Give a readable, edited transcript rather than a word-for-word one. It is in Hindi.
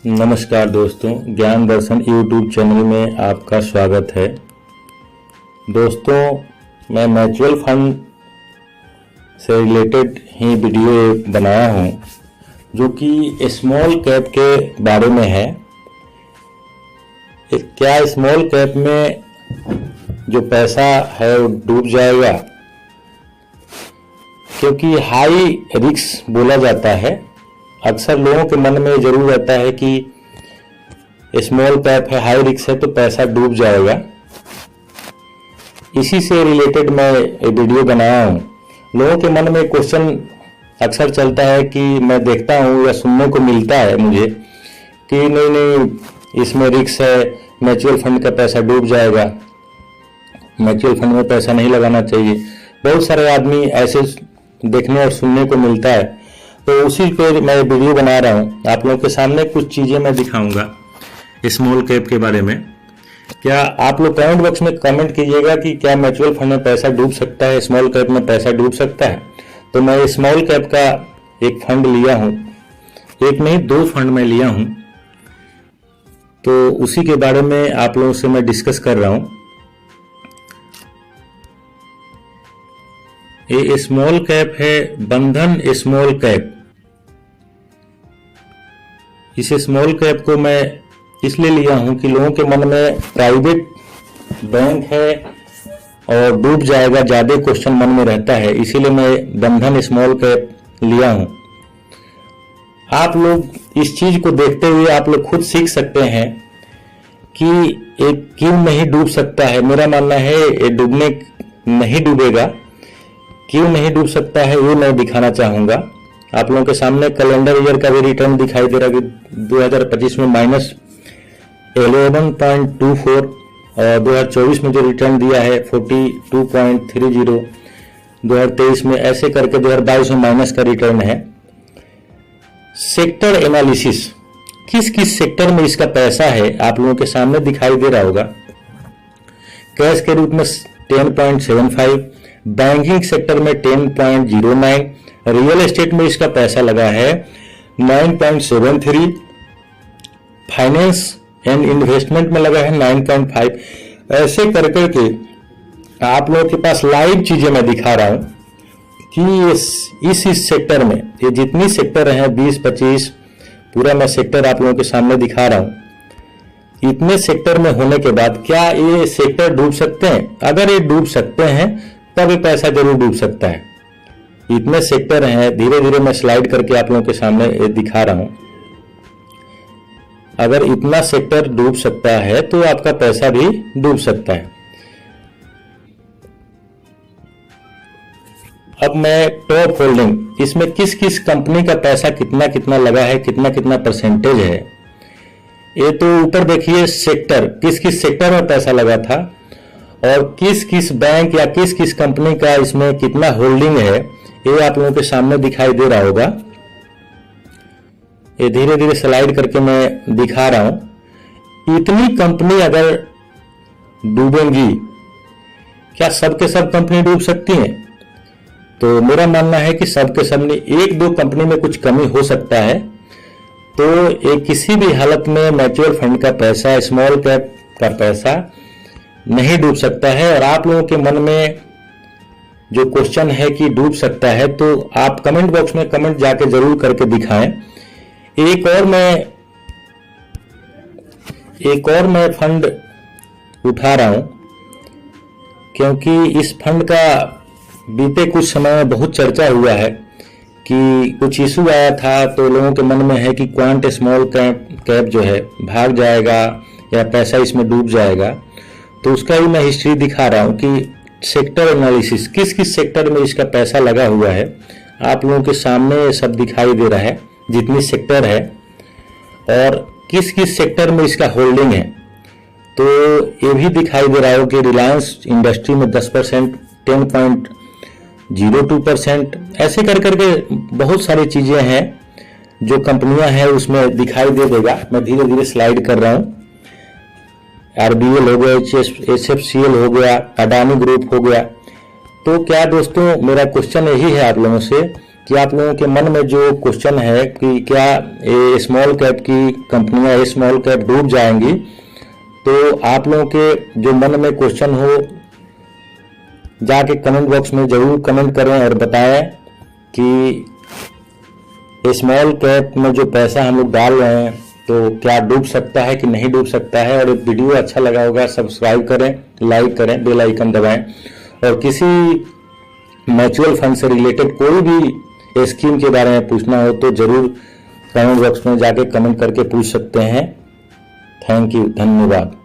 नमस्कार दोस्तों, ज्ञान दर्शन यूट्यूब चैनल में आपका स्वागत है। दोस्तों, मैं म्यूचुअल फंड से रिलेटेड ही वीडियो एक बनाया हूं, जो कि स्मॉल कैप के बारे में है। क्या स्मॉल कैप में जो पैसा है वो डूब जाएगा? क्योंकि हाई रिस्क बोला जाता है। अक्सर लोगों के मन में जरूर रहता है कि स्मॉल कैप है, हाई रिस्क है, तो पैसा डूब जाएगा। इसी से रिलेटेड मैं एक वीडियो बनाया हूं। लोगों के मन में क्वेश्चन अक्सर चलता है कि मैं देखता हूं या सुनने को मिलता है मुझे कि नहीं इसमें रिस्क है, म्यूचुअल फंड का पैसा डूब जाएगा, म्यूचुअल फंड में पैसा नहीं लगाना चाहिए। बहुत सारे आदमी ऐसे देखने और सुनने को मिलता है, तो उसी पे मैं वीडियो बना रहा हूं। आप लोगों के सामने कुछ चीजें मैं दिखाऊंगा स्मॉल कैप के बारे में। क्या आप लोग कमेंट बॉक्स में कमेंट कीजिएगा कि क्या म्यूचुअल फंड में पैसा डूब सकता है, स्मॉल कैप में पैसा डूब सकता है? तो मैं स्मॉल कैप का एक फंड लिया हूं, एक नहीं दो फंड में लिया हूं, तो उसी के बारे में आप लोगों से मैं डिस्कस कर रहा हूं। ये स्मॉल कैप है बंधन स्मॉल कैप। इस स्मॉल कैप को मैं इसलिए लिया हूं कि लोगों के मन में प्राइवेट बैंक है और डूब जाएगा, ज्यादा क्वेश्चन मन में रहता है, इसीलिए मैं बंधन स्मॉल कैप लिया हूं। आप लोग इस चीज को देखते हुए आप लोग खुद सीख सकते हैं कि एक क्यों नहीं डूब सकता है। मेरा मानना है ये डूबने नहीं डूबेगा। क्यों नहीं डूब सकता है वो मैं दिखाना चाहूंगा। आप लोगों के सामने कैलेंडर ईयर का भी रिटर्न दिखाई दे रहा है कि 2025 में -11.24 और 2024 में जो रिटर्न दिया है 42.30, 2023 में ऐसे करके 2022 में माइनस का रिटर्न है। सेक्टर एनालिसिस, किस किस सेक्टर में इसका पैसा है आप लोगों के सामने दिखाई दे रहा होगा। कैश के रूप में 10.75, बैंकिंग सेक्टर में 10.09, रियल एस्टेट में इसका पैसा लगा है 9.73, फाइनेंस एंड इन्वेस्टमेंट में लगा है 9.5। ऐसे कर करके आप लोगों के पास लाइव चीजें मैं दिखा रहा हूं कि इस सेक्टर में ये जितनी सेक्टर हैं 20-25 पूरा मैं सेक्टर आप लोगों के सामने दिखा रहा हूं। इतने सेक्टर में होने के बाद क्या ये सेक्टर डूब सकते हैं? अगर ये डूब सकते हैं तब ये पैसा जरूर डूब सकता है। इतने सेक्टर हैं, धीरे धीरे मैं स्लाइड करके आप लोगों के सामने ये दिखा रहा हूं। अगर इतना सेक्टर डूब सकता है तो आपका पैसा भी डूब सकता है। अब मैं टॉप होल्डिंग, इसमें किस किस कंपनी का पैसा कितना कितना लगा है, कितना कितना परसेंटेज है, ये तो ऊपर देखिए सेक्टर, किस किस सेक्टर में पैसा लगा था और किस किस बैंक या किस किस कंपनी का इसमें कितना होल्डिंग है, ये आप लोगों के सामने दिखाई दे रहा होगा। ये धीरे धीरे स्लाइड करके मैं दिखा रहा हूं। इतनी कंपनी अगर डूबेंगी, क्या सब के सब कंपनी डूब सकती हैं? तो मेरा मानना है कि सब के सब नहीं, एक दो कंपनी में कुछ कमी हो सकता है। तो ये किसी भी हालत में म्यूचुअल फंड का पैसा, स्मॉल कैप का पैसा नहीं डूब सकता है। और आप लोगों के मन में जो क्वेश्चन है कि डूब सकता है, तो आप कमेंट बॉक्स में कमेंट जाके जरूर करके दिखाएं। एक और मैं फंड उठा रहा हूं, क्योंकि इस फंड का बीते कुछ समय में बहुत चर्चा हुआ है कि कुछ इशू आया था, तो लोगों के मन में है कि क्वांट स्मॉल कैप जो है भाग जाएगा या पैसा इसमें डूब जाएगा। तो उसका ही मैं हिस्ट्री दिखा रहा हूं कि सेक्टर एनालिसिस, किस किस सेक्टर में इसका पैसा लगा हुआ है आप लोगों के सामने सब दिखाई दे रहा है, जितनी सेक्टर है और किस किस सेक्टर में इसका होल्डिंग है। तो ये भी दिखाई दे रहा हो कि रिलायंस इंडस्ट्री में 10%, 10.02%, ऐसे कर करके बहुत सारी चीजें हैं जो कंपनियां हैं उसमें दिखाई दे देगा। मैं धीरे धीरे स्लाइड कर रहा हूं। आरबीएल हो गया, HFCL हो गया, अडानी ग्रुप हो गया। तो क्या दोस्तों, मेरा क्वेश्चन यही है आप लोगों से कि आप लोगों के मन में जो क्वेश्चन है कि क्या ये स्मॉल कैप की कंपनियां स्मॉल कैप डूब जाएंगी, तो आप लोगों के जो मन में क्वेश्चन हो जाके कमेंट बॉक्स में जरूर कमेंट करें और बताएं कि स्मॉल कैप में जो पैसा हम लोग डाल रहे हैं तो क्या डूब सकता है कि नहीं डूब सकता है। और वीडियो अच्छा लगा होगा सब्सक्राइब करें, लाइक करें, बेल आइकन दबाएं। और किसी म्यूचुअल फंड से रिलेटेड कोई भी स्कीम के बारे में पूछना हो तो जरूर कमेंट बॉक्स में जाके कमेंट करके पूछ सकते हैं। थैंक यू, धन्यवाद।